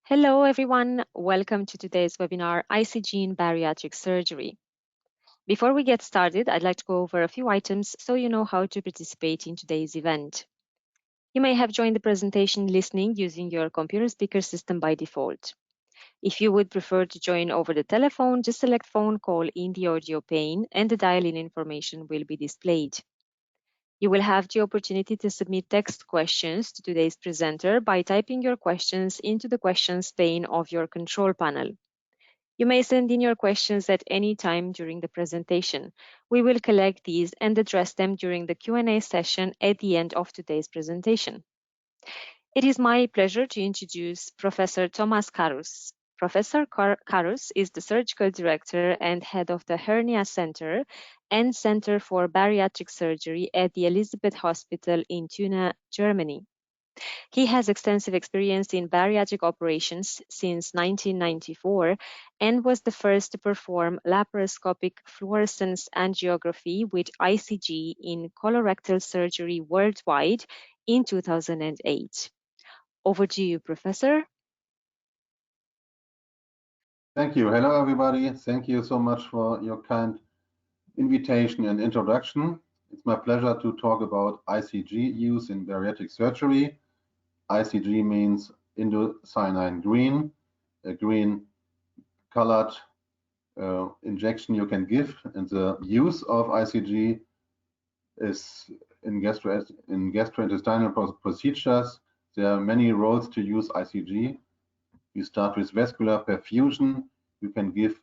Hello, everyone. Welcome to today's webinar, ICG in Bariatric Surgery. Before we get started, I'd like to go over a few items so you know how to participate in today's event. You may have joined the presentation listening using your computer speaker system by default. If you would prefer to join over the telephone, just select phone call in the audio pane and the dial-in information will be displayed. You will have the opportunity to submit text questions to today's presenter by typing your questions into the questions pane of your control panel. You may send in your questions at any time during the presentation. We will collect these and address them during the Q&A session at the end of today's presentation. It is my pleasure to introduce Professor Thomas Carus. Professor Carus is the Surgical Director and Head of the Hernia Center and Center for Bariatric Surgery at the Elizabeth Hospital in Thünen, Germany. He has extensive experience in bariatric operations since 1994 and was the first to perform laparoscopic fluorescence angiography with ICG in colorectal surgery worldwide in 2008. Over to you, Professor. Thank you. Hello, everybody. Thank you so much for your kind invitation and introduction. It's my pleasure to talk about ICG use in bariatric surgery. ICG means indocyanine green, a green colored injection you can give. And the use of ICG is in gastrointestinal procedures. There are many roles to use ICG. You start with vascular perfusion. You can give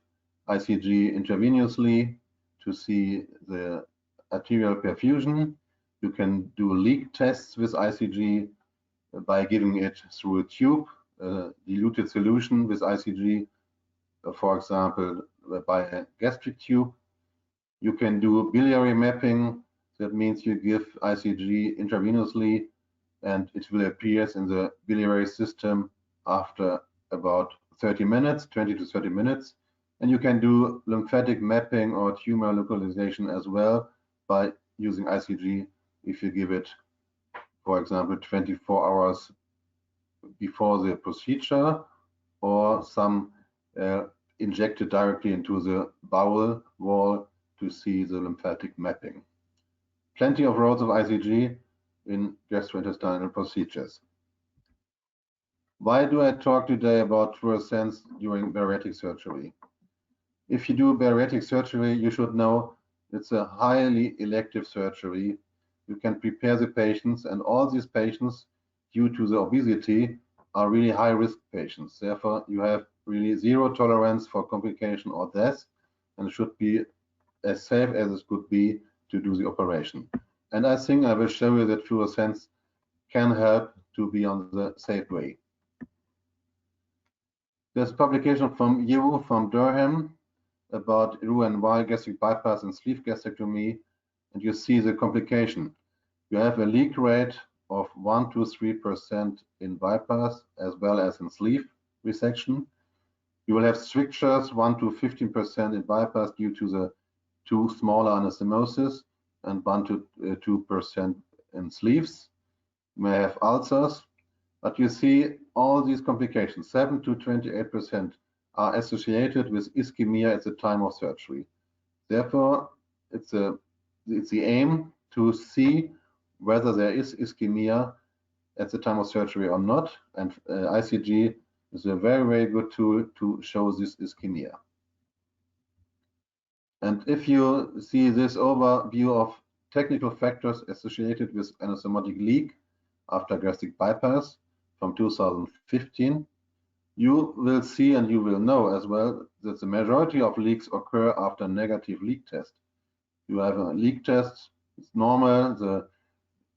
ICG intravenously to see the arterial perfusion. You can do leak tests with ICG by giving it through a tube, diluted solution with ICG, for example, by a gastric tube. You can do biliary mapping. That means you give ICG intravenously and it will appear in the biliary system after about 30 minutes, 20 to 30 minutes. And you can do lymphatic mapping or tumor localization as well by using ICG if you give it, for example, 24 hours before the procedure, or some injected directly into the bowel wall to see the lymphatic mapping. Plenty of roles of ICG in gastrointestinal procedures. Why do I talk today about fluorescence during bariatric surgery? If you do bariatric surgery, you should know it's a highly elective surgery. You can prepare the patients, and all these patients, due to the obesity, are really high-risk patients. Therefore, you have really zero tolerance for complication or death, and it should be as safe as it could be to do the operation. And I think I will show you that fluorescence can help to be on the safe way. There's a publication from Durham about Roux-en-Y gastric bypass and sleeve gastrectomy, and you see the complication. You have a leak rate of 1 to 3% in bypass as well as in sleeve resection. You will have strictures 1 to 15% in bypass due to the two smaller anastomosis and 1 to 2% in sleeves. You may have ulcers, but you see all these complications, 7 to 28%, are associated with ischemia at the time of surgery. Therefore, it's the aim to see whether there is ischemia at the time of surgery or not, and ICG is a very, very good tool to show this ischemia. And if you see this overview of technical factors associated with anastomotic leak after gastric bypass from 2015, you will see and you will know as well that the majority of leaks occur after negative leak test. You have a leak test, it's normal, the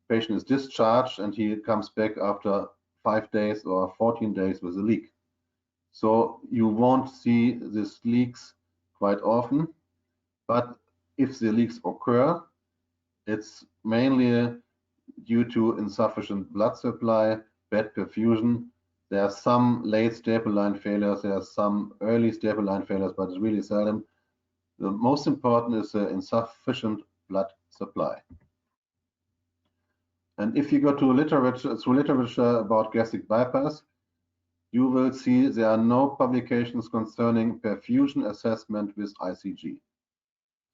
patient is discharged and he comes back after 5 days or 14 days with a leak. So you won't see these leaks quite often, but if the leaks occur, it's mainly due to insufficient blood supply, bad perfusion. There are some late staple line failures, there are some early staple line failures, but it's really seldom. The most important is the insufficient blood supply. And if you go to literature about gastric bypass, you will see there are no publications concerning perfusion assessment with ICG.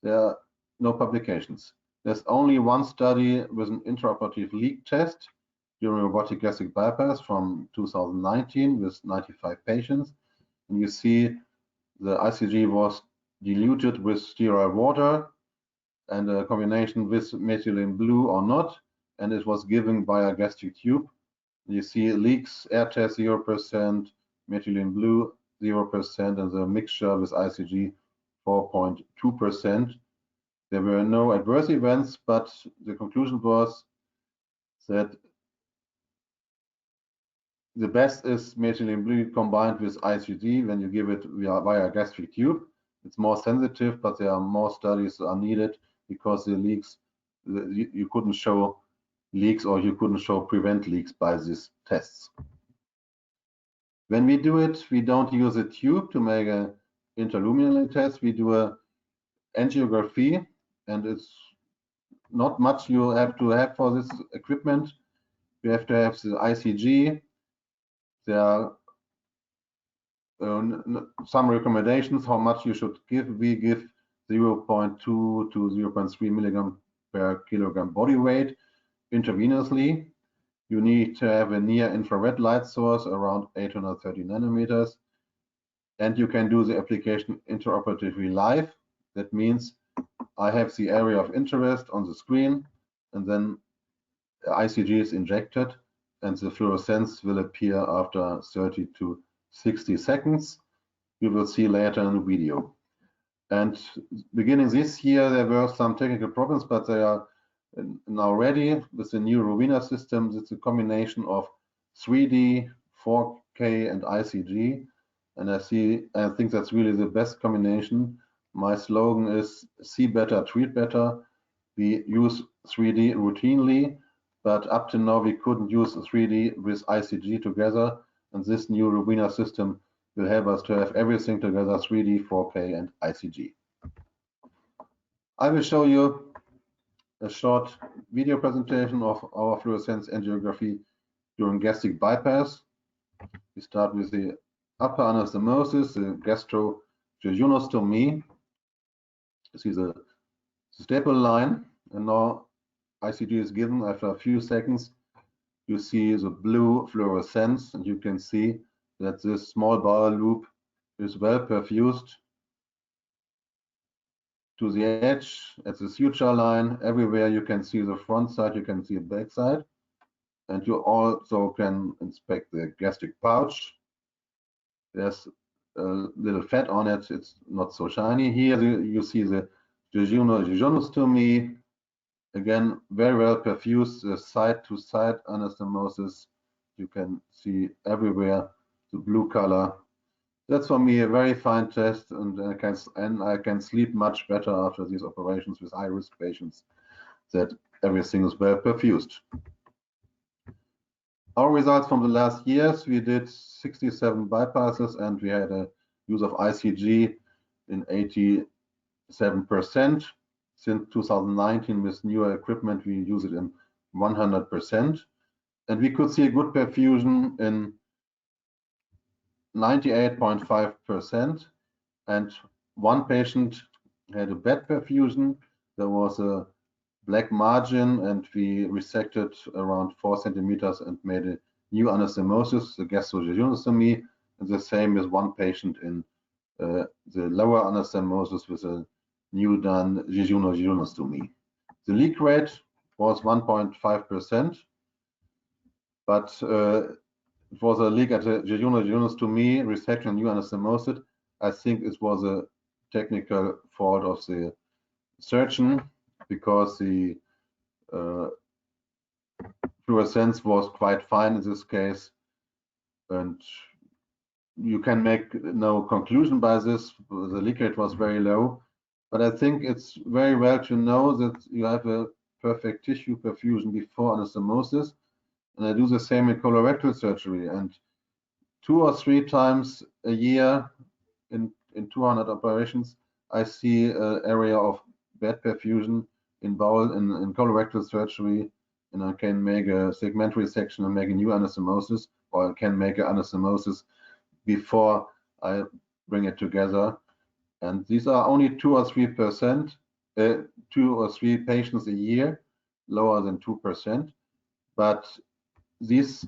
There are no publications. There's only one study with an intraoperative leak test during robotic gastric bypass from 2019 with 95 patients. And you see the ICG was diluted with sterile water and a combination with methylene blue or not, and it was given by a gastric tube. You see leaks, air test 0%, methylene blue 0%, and the mixture with ICG 4.2%. There were no adverse events, but the conclusion was that the best is methylene blue combined with ICG when you give it via gastric tube. It's more sensitive, but there are more studies are needed because the leaks, you couldn't show leaks or you couldn't show prevent leaks by these tests. When we do it, we don't use a tube to make an interluminal test. We do a angiography, and it's not much you have to have for this equipment. You have to have the ICG. There are some recommendations how much you should give. We give 0.2 to 0.3 milligram per kilogram body weight intravenously. You need to have a near infrared light source around 830 nanometers. And you can do the application intraoperatively live. That means I have the area of interest on the screen, and then ICG is injected, and the fluorescence will appear after 30 to 60 seconds. You will see later in the video. And beginning this year, there were some technical problems, but they are now ready with the new Rowena system. It's a combination of 3D, 4K, and ICG. And I think that's really the best combination. My slogan is see better, treat better. We use 3D routinely, but up to now we couldn't use 3D with ICG together. And this new Rowena system will help us to have everything together, 3D, 4K, and ICG. I will show you a short video presentation of our fluorescence angiography during gastric bypass. We start with the upper anastomosis, the gastrojejunostomy. You see the staple line, and now ICG is given after a few seconds. You see the blue fluorescence, and you can see that this small bowel loop is well perfused to the edge at the suture line. Everywhere you can see the front side, you can see the back side, and you also can inspect the gastric pouch. There's a little fat on it. It's not so shiny. Here you see the jejunostomy. Again, very well perfused, the side-to-side anastomosis. You can see everywhere the blue color. That's for me a very fine test, and I can sleep much better after these operations with high-risk patients, that everything is well perfused. Our results from the last years, we did 67 bypasses, and we had a use of ICG in 87%. Since 2019, with newer equipment, we use it in 100%. And we could see a good perfusion in 98.5%. And one patient had a bad perfusion. There was a black margin, and we resected around 4 centimeters and made a new anastomosis, the gastrojejunostomy, and the same as one patient in the lower anastomosis with a new done jejunostomy. The leak rate was 1.5%, but it was a leak at the jejunostomy resection, new anastomosis. I think it was a technical fault of the surgeon, because the fluorescence was quite fine in this case, and you can make no conclusion by this. The leak rate was very low, but I think it's very well to know that you have a perfect tissue perfusion before anastomosis. And I do the same in colorectal surgery, and 2 or 3 times a year in 200 operations, I see an area of bad perfusion in bowel in colorectal surgery, and I can make a segment resection and make a new anastomosis or can make an anastomosis before I bring it together. And these are only 2 or 3%, 2 or 3 patients a year, lower than 2%. But these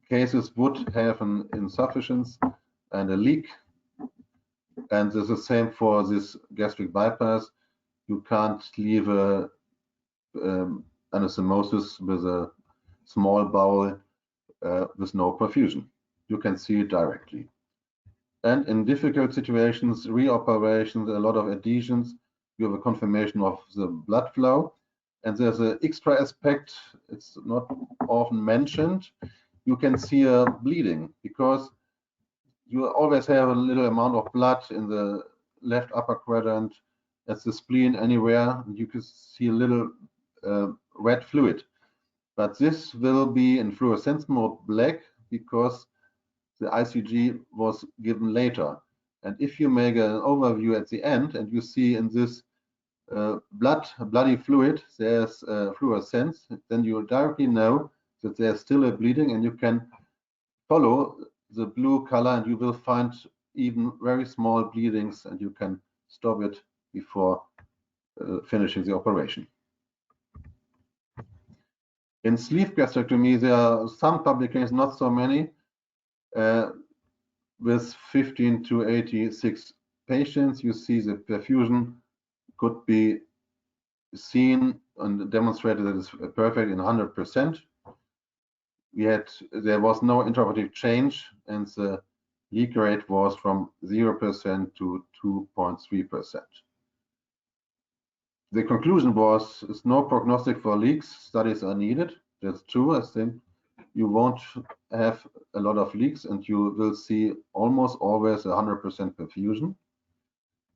cases would have an insufficiency and a leak. And this is the same for this gastric bypass. You can't leave a anastomosis with a small bowel with no perfusion. You can see it directly. And in difficult situations, reoperations, a lot of adhesions, you have a confirmation of the blood flow. And there's an extra aspect, it's not often mentioned. You can see a bleeding because you always have a little amount of blood in the left upper quadrant, at the spleen, anywhere. You can see a little red fluid. But this will be in fluorescence mode black because the ICG was given later. And if you make an overview at the end and you see in this bloody fluid there's fluorescence, then you directly know that there's still a bleeding, and you can follow the blue color and you will find even very small bleedings, and you can stop it before finishing the operation. In sleeve gastrectomy, there are some publications, not so many, with 15 to 86 patients. You see the perfusion could be seen and demonstrated that it's perfect in 100%. There was no intraoperative change, and the leak rate was from 0% to 2.3%. The conclusion was, it's no prognostic for leaks. Studies are needed. That's true. I think you won't have a lot of leaks, and you will see almost always 100% perfusion.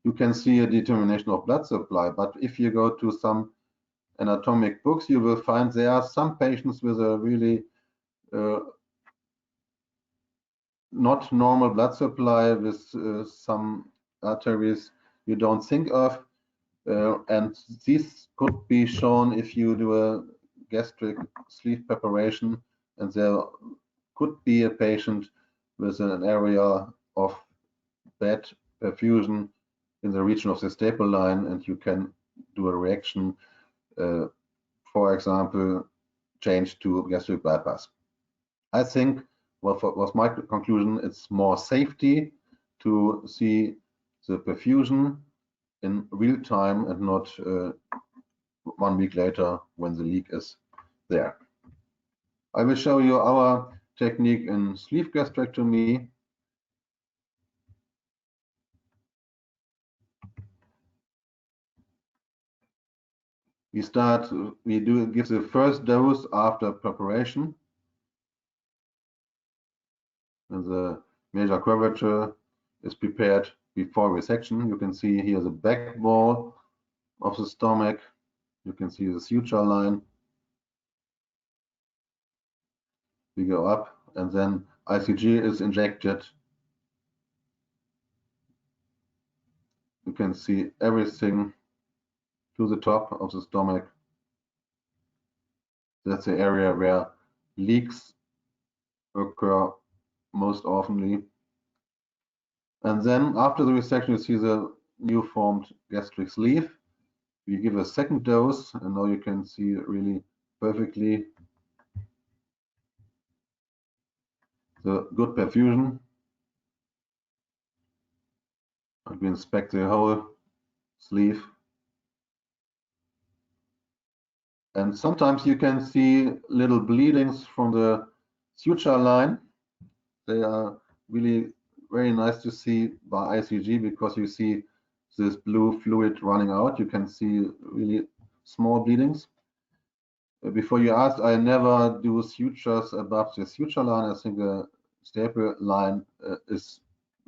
You can see a determination of blood supply, but if you go to some anatomic books, you will find there are some patients with a really not normal blood supply, with some arteries you don't think of. And this could be shown if you do a gastric sleeve preparation, and there could be a patient with an area of bad perfusion in the region of the staple line, and you can do a reaction, for example, change to gastric bypass. I think what was my conclusion, it's more safety to see the perfusion in real time and not 1 week later when the leak is there. I will show you our technique in sleeve gastrectomy. We give the first dose after preparation, and the major curvature is prepared before resection. You can see here the back wall of the stomach. You can see the suture line. We go up, and then ICG is injected. You can see everything to the top of the stomach. That's the area where leaks occur most oftenly. And then after the resection, you see the new formed gastric sleeve. We give a second dose, and now you can see really perfectly the good perfusion. And we inspect the whole sleeve. And sometimes you can see little bleedings from the suture line. They are really very nice to see by ICG because you see this blue fluid running out. You can see really small bleedings. Before you ask, I never do sutures above the suture line. I think the staple line is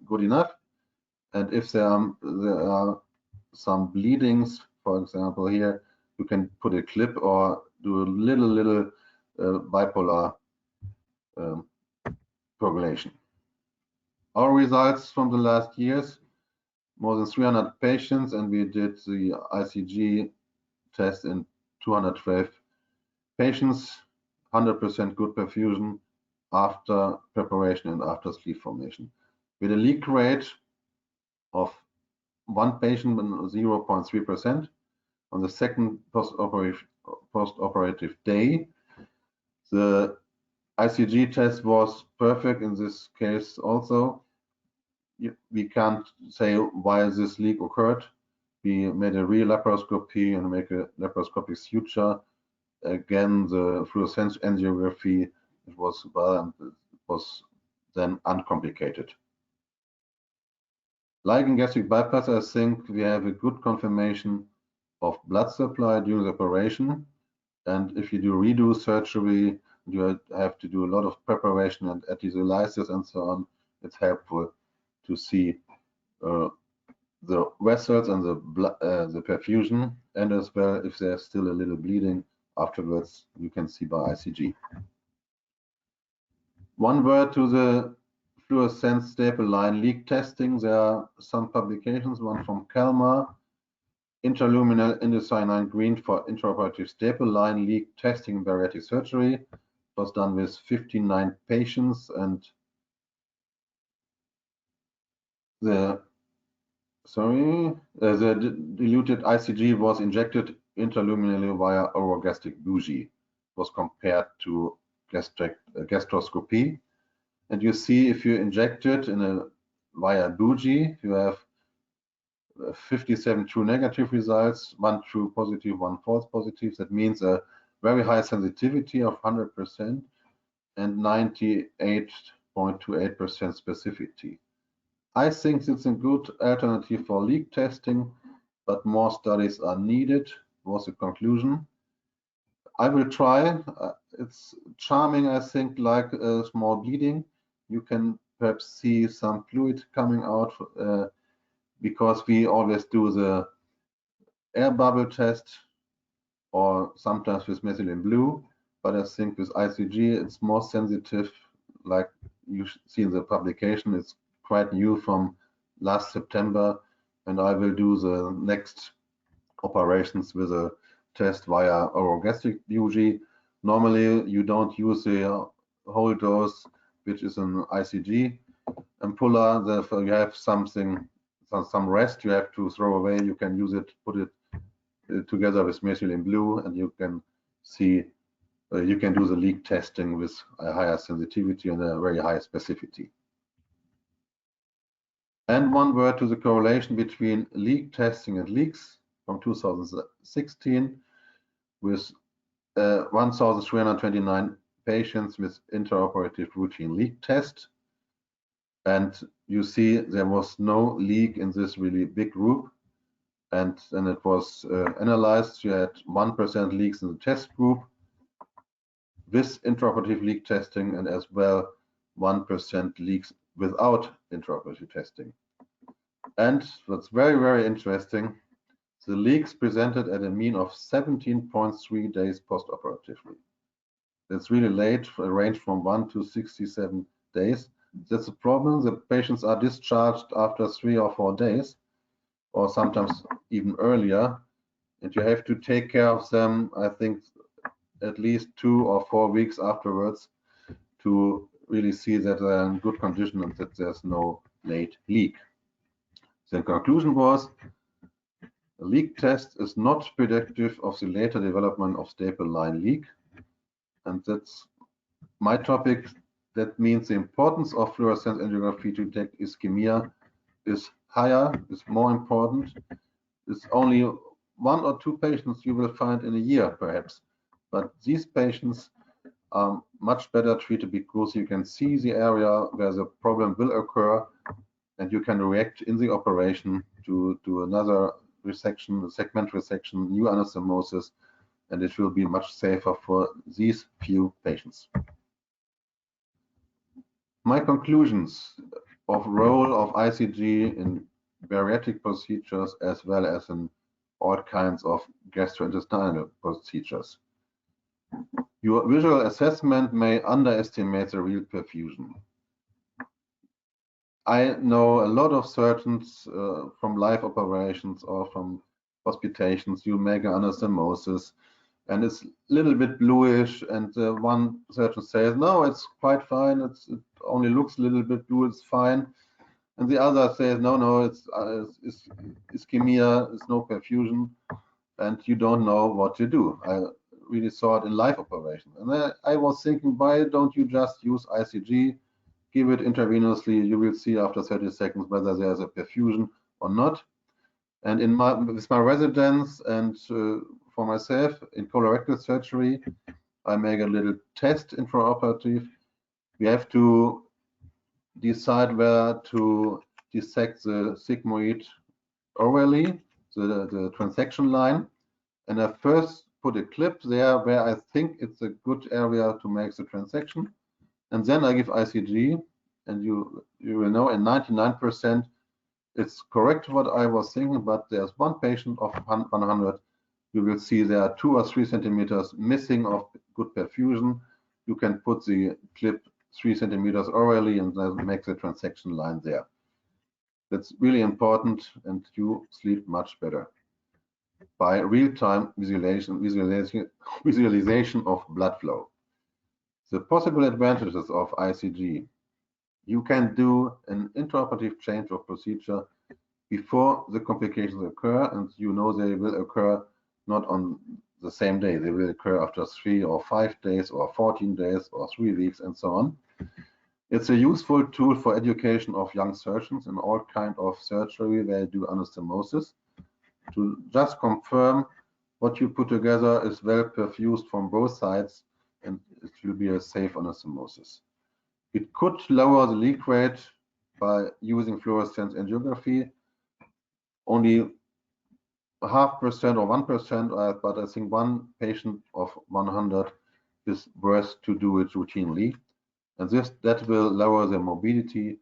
good enough. And if there are some bleedings, for example, here, you can put a clip or do a little bipolar coagulation. Our results from the last years, more than 300 patients, and we did the ICG test in 212 patients, 100% good perfusion after preparation and after sleeve formation. With a leak rate of one patient 0.3% on the second post-operative day. The ICG test was perfect in this case also. We can't say why this leak occurred. We made a re-laparoscopy and make a laparoscopic suture. Again, the fluorescence angiography was then uncomplicated. Like in gastric bypass, I think we have a good confirmation of blood supply during the operation. And if you do redo surgery, you have to do a lot of preparation and adhesiolysis and so on. It's helpful to see the vessels and the perfusion, and as well if there's still a little bleeding afterwards, you can see by ICG. One word to the fluorescence staple line leak testing. There are some publications, one from Kalmar, intraluminal indocyanine green for intraoperative staple line leak testing in bariatric surgery. It was done with 59 patients, and the diluted ICG was injected intraluminally via orogastric bougie. It was compared to gastroscopy. And you see if you inject it via bougie, you have 57 true negative results, 1 true positive, 1 false positive. That means a very high sensitivity of 100% and 98.28% specificity. I think it's a good alternative for leak testing, but more studies are needed, was the conclusion. I will try. It's charming, I think, like a small bleeding. You can perhaps see some fluid coming out because we always do the air bubble test or sometimes with methylene blue, but I think with ICG it's more sensitive, like you see in the publication. It's quite new from last September, and I will do the next operations with a test via orogastric bougie. Normally you don't use the whole dose, which is an ICG ampulla. Therefore you have some rest you have to throw away. You can use it, put it together with methylene blue, and you can see you can do the leak testing with a higher sensitivity and a very high specificity. And one word to the correlation between leak testing and leaks from 2016 with 1,329 patients with intraoperative routine leak test. And you see there was no leak in this really big group. And then it was analyzed. You had 1% leaks in the test group with intraoperative leak testing, and as well 1% leaks without intraoperative testing. And what's very, very interesting, the leaks presented at a mean of 17.3 days post-operatively. That's really late, a range from 1 to 67 days. That's a problem. The patients are discharged after 3 or 4 days, or sometimes even earlier, and you have to take care of them, I think, at least 2 or 4 weeks afterwards to really see that they're in good condition and that there's no late leak. The conclusion was a leak test is not predictive of the later development of staple line leak, and that's my topic. That means the importance of fluorescence angiography to detect ischemia is higher, is more important. It's only 1 or 2 patients you will find in a year, perhaps. But these patients are much better treated because you can see the area where the problem will occur, and you can react in the operation to another resection, segment resection, new anastomosis, and it will be much safer for these few patients. My conclusions of role of ICG in bariatric procedures as well as in all kinds of gastrointestinal procedures. Your visual assessment may underestimate the real perfusion. I know a lot of surgeons from live operations or from hospitations. You make an anastomosis, and it's a little bit bluish, and one surgeon says, no, it's quite fine, it only looks a little bit blue, it's fine. And the other says, no, it's ischemia, it's no perfusion, and you don't know what to do. I really saw it in live operation. And I was thinking, why don't you just use ICG, give it intravenously, you will see after 30 seconds whether there's a perfusion or not. And with my residents and for myself in colorectal surgery, I make a little test intraoperative. We have to decide where to dissect the sigmoid orally, the transection line. And I first put a clip there where I think it's a good area to make the transection. And then I give ICG, and you will know in 99% it's correct what I was thinking, but there's one patient of 100. You will see there are 2 or 3 centimeters missing of good perfusion. You can put the clip 3 centimeters orally and then make the transection line there. That's really important, and you sleep much better by real-time visualization of blood flow. The possible advantages of ICG: you can do an intraoperative change of procedure before the complications occur, and you know they will occur not on the same day. They will occur after 3 or 5 days or 14 days or 3 weeks and so on. It's a useful tool for education of young surgeons in all kind of surgery where you do anastomosis, to just confirm what you put together is well perfused from both sides, and it will be a safe anastomosis. It could lower the leak rate by using fluorescence angiography. Only 0.5% or 1%, but I think one patient of 100 is worth to do it routinely. And that will lower the morbidity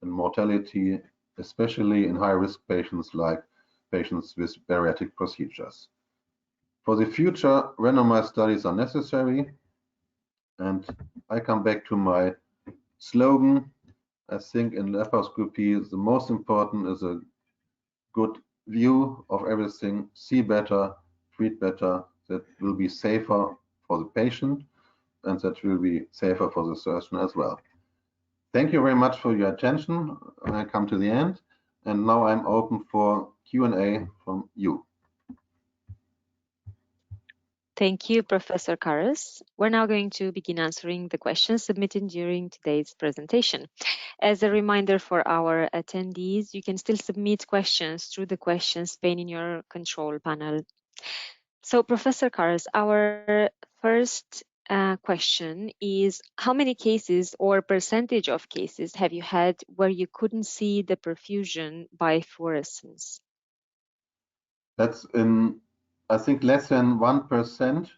and mortality, especially in high-risk patients like patients with bariatric procedures. For the future, randomized studies are necessary. And I come back to my slogan. I think in laparoscopy, the most important is a good view of everything, see better, treat better. That will be safer for the patient, and that will be safer for the surgeon as well. Thank you very much for your attention. I come to the end, and now I'm open for Q&A from you. Thank you, Professor Carus. We're now going to begin answering the questions submitted during today's presentation. As a reminder for our attendees, you can still submit questions through the questions pane in your control panel. So, Professor Carus, our first question is, how many cases or percentage of cases have you had where you couldn't see the perfusion by fluorescence? That's in, I think, less than 1%,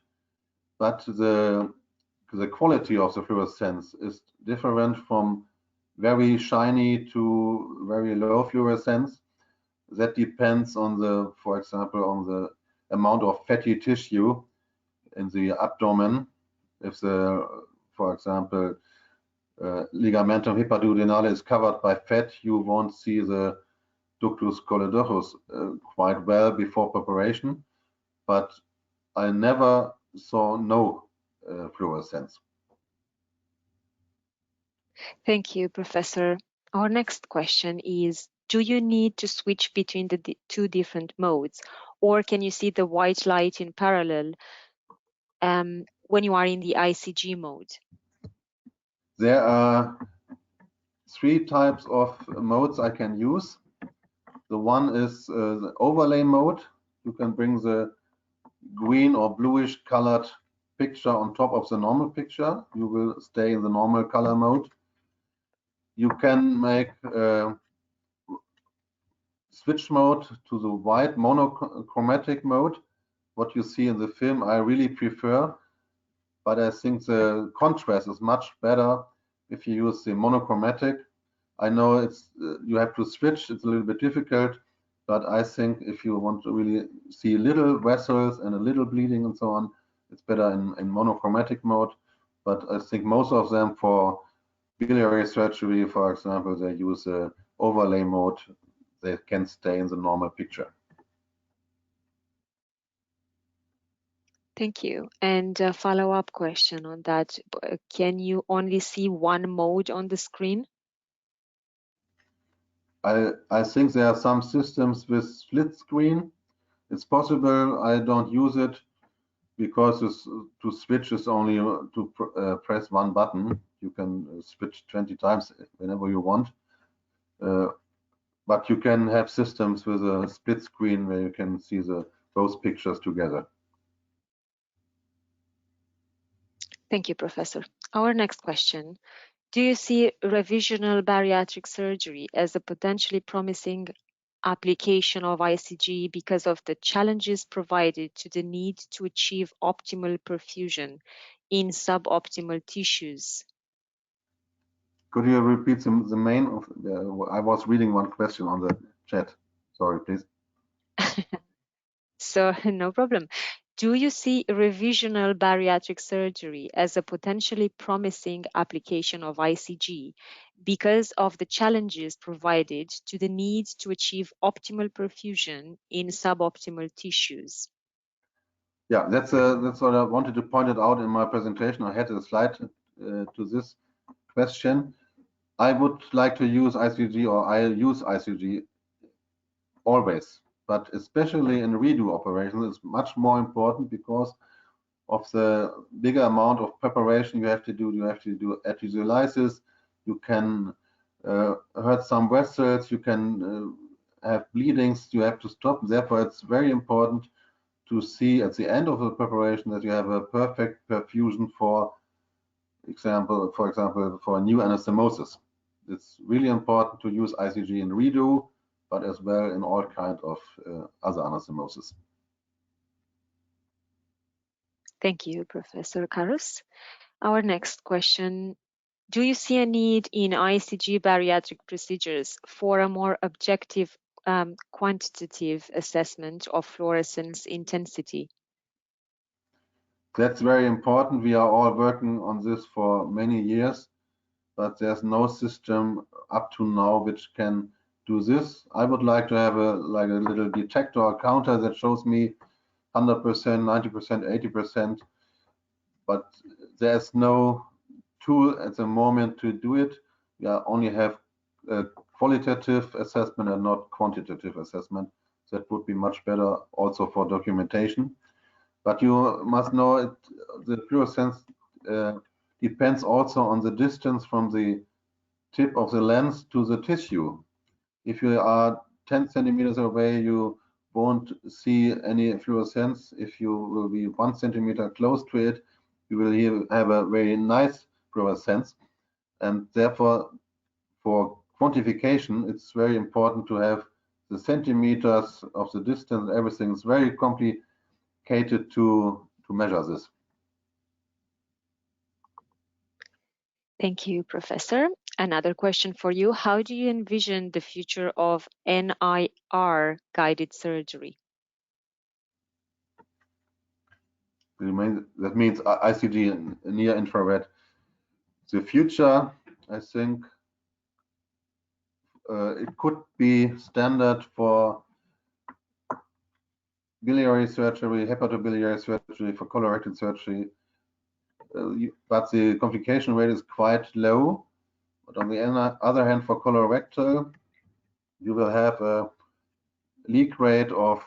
but the quality of the fluorescence is different from very shiny to very low fluorescence. That depends on the, for example, on the amount of fatty tissue in the abdomen. If the, for example, ligamentum hypaduodenale is covered by fat, you won't see the ductus choledochus quite well before preparation. But I never saw no fluorescence. Thank you, Professor. Our next question is, do you need to switch between the two different modes, or can you see the white light in parallel when you are in the ICG mode? There are 3 types of modes I can use. The one is the overlay mode. You can bring the green or bluish colored picture on top of the normal picture. You will stay in the normal color mode. You can make switch mode to the white monochromatic mode. What you see in the film I really prefer, but I think the contrast is much better if you use the monochromatic. I know it's you have to switch, it's a little bit difficult, but I think if you want to really see little vessels and a little bleeding and so on, it's better in monochromatic mode. But I think most of them for biliary surgery, for example, they use a overlay mode. They can stay in the normal picture. Thank you. And a follow-up question on that. Can you only see one mode on the screen? I think there are some systems with split screen. It's possible. I don't use it because to switch is only to press one button. You can switch 20 times whenever you want. But you can have systems with a split screen where you can see both pictures together. Thank you, Professor. Our next question. Do you see revisional bariatric surgery as a potentially promising application of ICG because of the challenges provided to the need to achieve optimal perfusion in suboptimal tissues? Could you repeat the main of I was reading one question on the chat. Sorry, please. So, no problem. Do you see revisional bariatric surgery as a potentially promising application of ICG because of the challenges provided to the need to achieve optimal perfusion in suboptimal tissues? Yeah, that's what I wanted to point it out in my presentation. I had a slide to this question. I would like to use ICG, or I use ICG always, but especially in redo operations, it's much more important because of the bigger amount of preparation you have to do. You have to do adhesiolysis. You can hurt some vessels. You can have bleedings. You have to stop. Therefore, it's very important to see at the end of the preparation that you have a perfect perfusion for example, for a new anastomosis. It's really important to use ICG in redo, but as well in all kind of other anastomosis. Thank you, Professor Carus. Our next question. Do you see a need in ICG bariatric procedures for a more objective quantitative assessment of fluorescence intensity? That's very important. We are all working on this for many years, but there's no system up to now which can do this. I would like to have a little detector or counter that shows me 100%, 90%, 80%, but there's no tool at the moment to do it. We only have a qualitative assessment and not quantitative assessment. That would be much better also for documentation. But you must know the fluorescence depends also on the distance from the tip of the lens to the tissue. If you are 10 centimeters away, you won't see any fluorescence. If you will be 1 centimeter close to it, you will have a very nice fluorescence. And therefore, for quantification, it's very important to have the centimeters of the distance. Everything is very complicated to measure this. Thank you, Professor. Another question for you. How do you envision the future of NIR guided surgery? That means ICG, near infrared. The future, I think, it could be standard for biliary surgery, hepatobiliary surgery, for colorectal surgery, but the complication rate is quite low. But on the other hand, for colorectal, you will have a leak rate of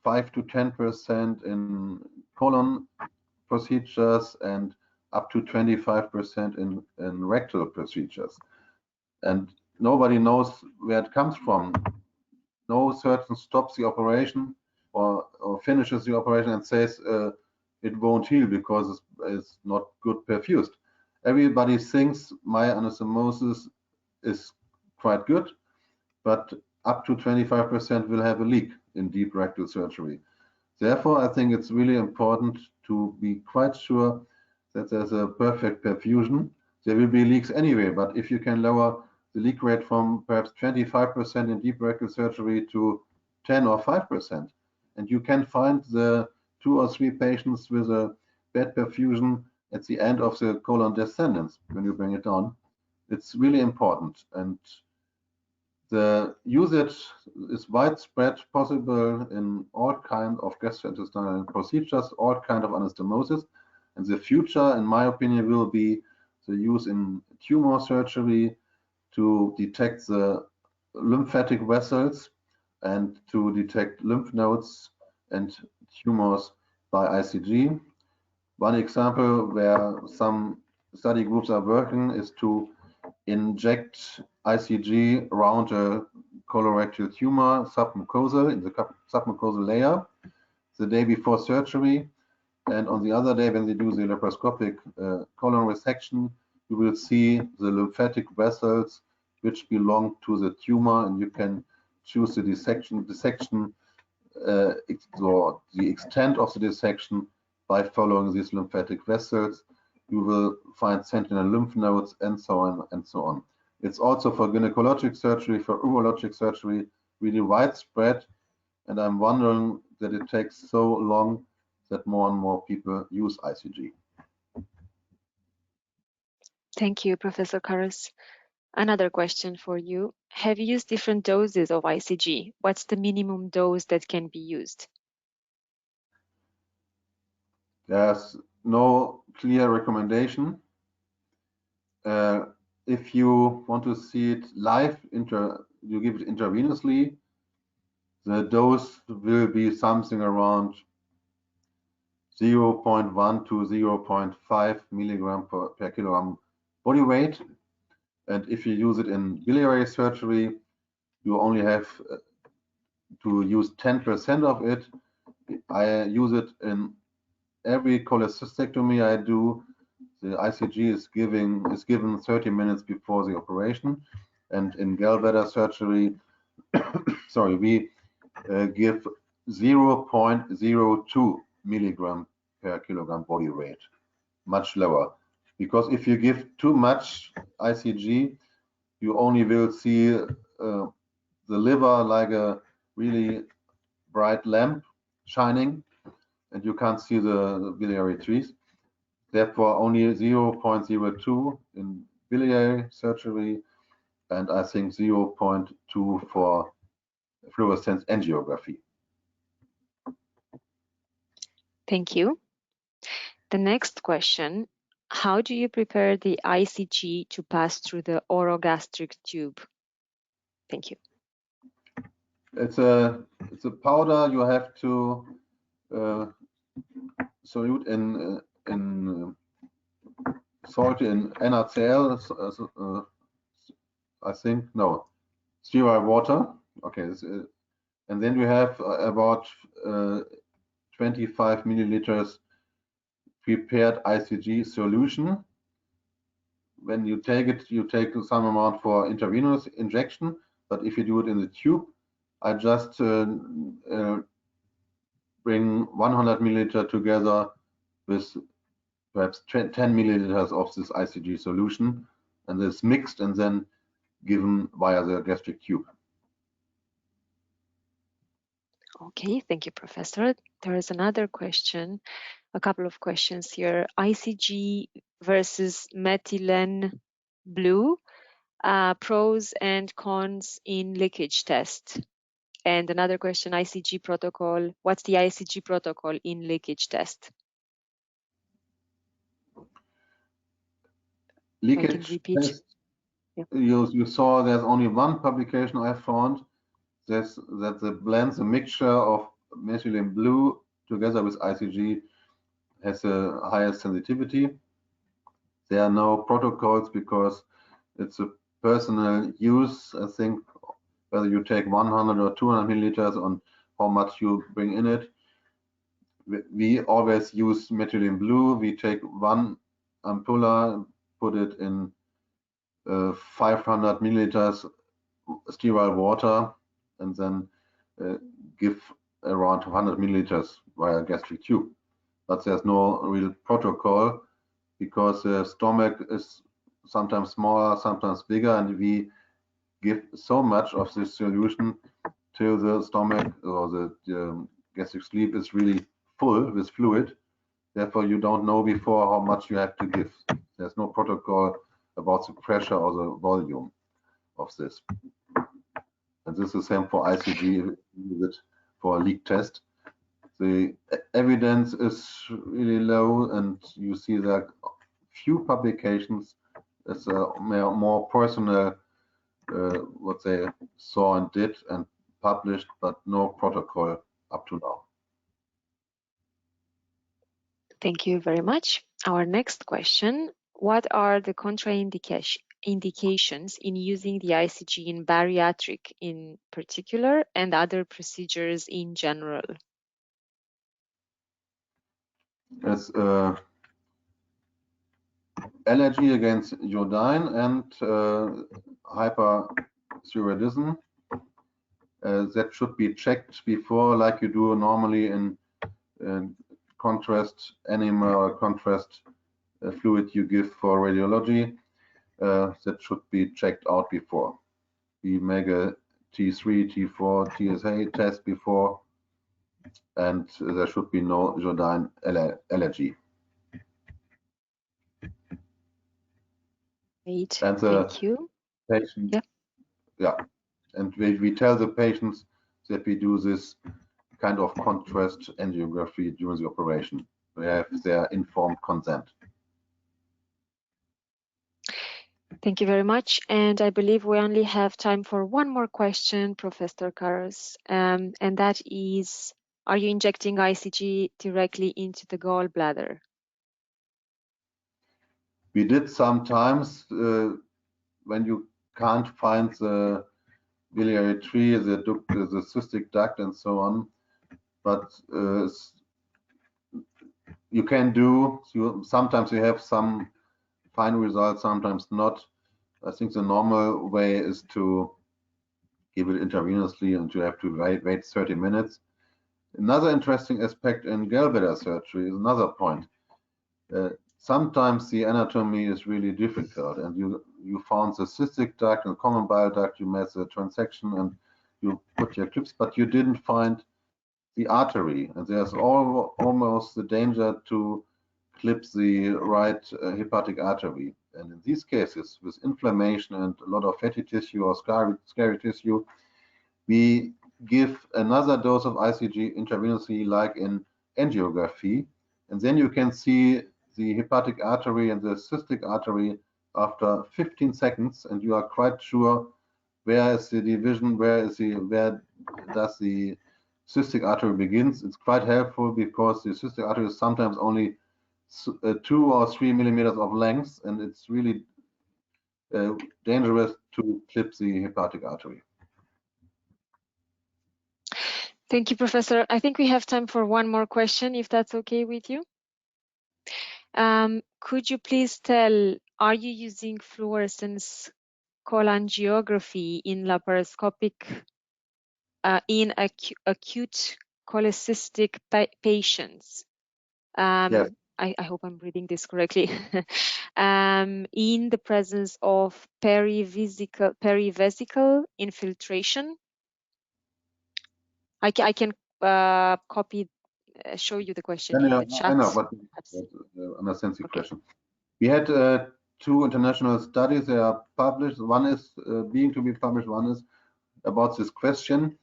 5 to 10% in colon procedures and up to 25% in rectal procedures. And nobody knows where it comes from. No surgeon stops the operation or finishes the operation and says it won't heal because it's not good perfused. Everybody thinks my anastomosis is quite good, but up to 25% will have a leak in deep rectal surgery. Therefore, I think it's really important to be quite sure that there's a perfect perfusion. There will be leaks anyway, but if you can lower the leak rate from perhaps 25% in deep rectal surgery to 10 or 5%, and you can find the 2 or 3 patients with a bad perfusion at the end of the colon descendants when you bring it down. It's really important, and The usage is widespread, possible in all kinds of gastrointestinal procedures, all kinds of anastomosis. And the future, in my opinion, will be the use in tumor surgery to detect the lymphatic vessels and to detect lymph nodes and tumors by ICG. One example where some study groups are working is to inject ICG around a colorectal tumor submucosal in the submucosal layer the day before surgery, and on the other day when they do the laparoscopic colon resection, you will see the lymphatic vessels which belong to the tumor, and you can choose the dissection or the extent of the dissection by following these lymphatic vessels. You will find sentinel lymph nodes and so on and so on. It's also for gynecologic surgery, for urologic surgery, really widespread, and I'm wondering that it takes so long that more and more people use ICG. Thank you, Professor Carus. Another question for you. Have you used different doses of ICG? What's the minimum dose that can be used? There's no clear recommendation. If you want to see it live, you give it intravenously, the dose will be something around 0.1 to 0.5 milligram per kilogram body weight. And if you use it in biliary surgery, you only have to use 10% of it. I use it in every cholecystectomy I do. The ICG is given 30 minutes before the operation, and in gallbladder surgery, sorry, we give 0.02 milligram per kilogram body weight, much lower. Because if you give too much ICG, you only will see the liver like a really bright lamp shining, and you can't see the biliary trees. Therefore, only 0.02 in biliary surgery, and I think 0.2 for fluorescence angiography. Thank you. The next question, how do you prepare the ICG to pass through the orogastric tube? Thank you. It's a powder you have to solute in salt in NaCl. I think no, sterile water. Okay, and then you have about 25 milliliters prepared ICG solution. When you take it, you take some amount for intravenous injection. But if you do it in the tube, I just bring 100 milliliter together with perhaps 10 milliliters of this ICG solution, and it's mixed and then given via the gastric tube. Okay, thank you, Professor. There is another question, a couple of questions here. ICG versus methylene blue, pros and cons in leakage test. And another question, ICG protocol. What's the ICG protocol in leakage test? Leakage test, yeah. You saw there's only one publication I found that blends a mixture of methylene blue together with ICG has the highest sensitivity. There are no protocols because it's a personal use. I think whether you take 100 or 200 milliliters on how much you bring in it. We always use methylene blue. We take one ampulla, put it in 500 milliliters sterile water, and then give around 100 milliliters via gastric tube. But there's no real protocol because the stomach is sometimes smaller, sometimes bigger, and we give so much of this solution till the stomach or the gastric sleeve is really full with fluid. Therefore, you don't know before how much you have to give. There's no protocol about the pressure or the volume of this. And this is the same for ICG, use it for a leak test. The evidence is really low, and you see that few publications as a more personal, what they saw and did and published, but no protocol up to now. Thank you very much. Our next question, what are the contraindications in using the ICG in bariatric in particular and other procedures in general? It's allergy against iodine and hyperthyroidism. That should be checked before, like you do normally in contrast enema or contrast fluid you give for radiology. That should be checked out before. We make a T3, T4, TSA test before, and there should be no iodine allergy. Great, And thank you. Patient, yeah, and we tell the patients that we do this kind of contrast angiography during the operation. We have their informed consent. Thank you very much. And I believe we only have time for one more question, Professor Carus, and that is, are you injecting ICG directly into the gallbladder? We did sometimes when you can't find the biliary tree, the cystic duct, and so on. But you can do. Sometimes you have some fine results, sometimes not. I think the normal way is to give it intravenously, and you have to wait 30 minutes. Another interesting aspect in gallbladder surgery is another point. Sometimes the anatomy is really difficult, and you found the cystic duct and common bile duct, you made the transection and you put your clips, but you didn't find the artery, and there's almost the danger to clip the right hepatic artery. And in these cases, with inflammation and a lot of fatty tissue or scary tissue, we give another dose of ICG intravenously, like in angiography, and then you can see the hepatic artery and the cystic artery after 15 seconds, and you are quite sure where is the division, where does the cystic artery begins. It's quite helpful because the cystic artery is sometimes only 2 or 3 millimeters of length, and it's really dangerous to clip the hepatic artery. Thank you, Professor. I think we have time for one more question, if that's okay with you. Could you please tell, are you using fluorescence cholangiography in laparoscopic in acute cholecystic patients? Yes. I hope I'm reading this correctly. In the presence of perivesical infiltration. I can show you the question in the chat. I know, but understand the question. We had 2 international studies. They are published. One is being to be published. One is about this question.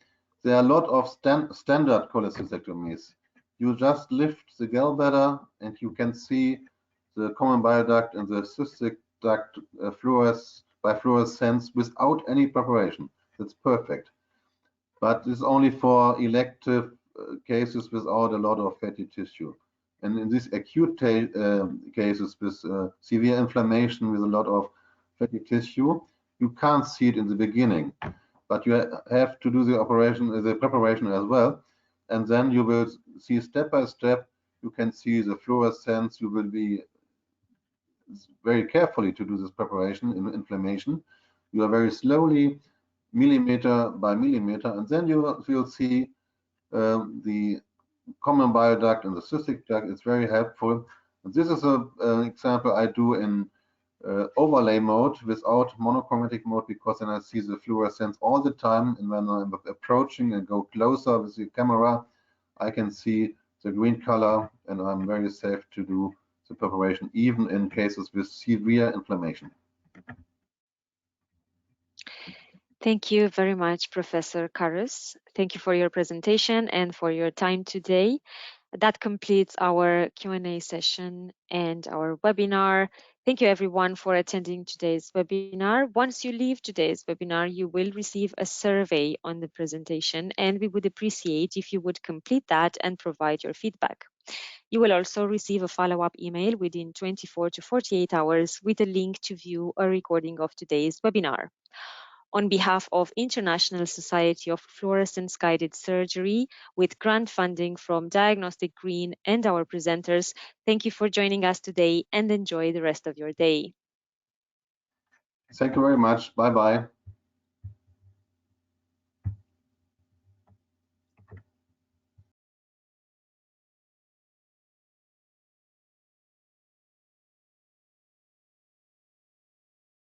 There are a lot of standard cholecystectomies. You just lift the gallbladder and you can see the common bile duct and the cystic duct by fluorescence without any preparation. That's perfect. But this is only for elective cases without a lot of fatty tissue. And in these acute cases with severe inflammation with a lot of fatty tissue, you can't see it in the beginning, but you have to do the preparation as well. And then you will see step by step, you can see the fluorescence. You will be very carefully to do this preparation in inflammation. You are very slowly, millimeter by millimeter, and then you will see the common bile duct and the cystic duct. It's very helpful. And this is an example I do in overlay mode without monochromatic mode, because then I see the fluorescence all the time, and when I'm approaching and go closer with the camera, I can see the green color, and I'm very safe to do the preparation even in cases with severe inflammation. Thank you very much, Professor Carus. Thank you for your presentation and for your time today. That completes our Q&A session and our webinar. Thank you everyone for attending today's webinar. Once you leave today's webinar, you will receive a survey on the presentation, and we would appreciate if you would complete that and provide your feedback. You will also receive a follow-up email within 24 to 48 hours with a link to view a recording of today's webinar. On behalf of International Society of Fluorescence Guided Surgery, with grant funding from Diagnostic Green and our presenters, thank you for joining us today and enjoy the rest of your day. Thank you very much. Bye-bye.